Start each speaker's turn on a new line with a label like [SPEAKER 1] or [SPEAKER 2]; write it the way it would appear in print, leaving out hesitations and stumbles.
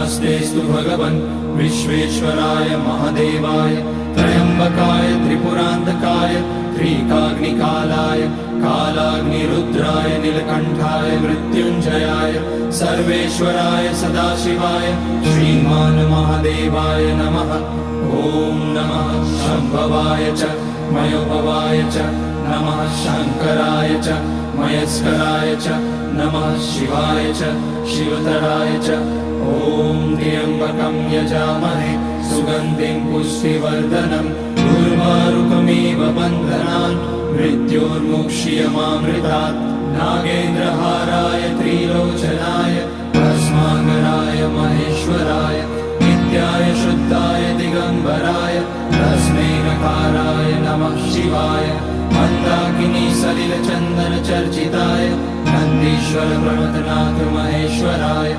[SPEAKER 1] नमस्तेस्तु भगवन् विश्वेश्वराय महादेवाय त्र्यम्बकाय त्रिपुरान्तकाय त्रिकाग्निकालाय कालाग्निरुद्राय नीलकण्ठाय मृत्युञ्जयाय सर्वेश्वराय सदाशिवाय श्रीमान् महादेवाय नमः। ॐ नमः शम्भवाय च मयोभवाय च नमः शङ्कराय च मयस्कराय च नमः शिवाय च शिवतराय च। ॐ त्र्यम्बकं यजामहे सुगन्धिं पुष्टिवर्धनम् उर्वारुकमिव बन्धनान् मृत्योर्मुक्ष्यमामृतात्। नागेन्द्रहाराय त्रिलोचनाय भस्माकराय महेश्वराय नित्याय शुद्धाय दिगम्बराय तस्मै नकाराय नमः शिवाय। मन्दाकिनी सलिलचन्दन चर्चिताय नन्दीश्वर प्रमथनाथ महेश्वराय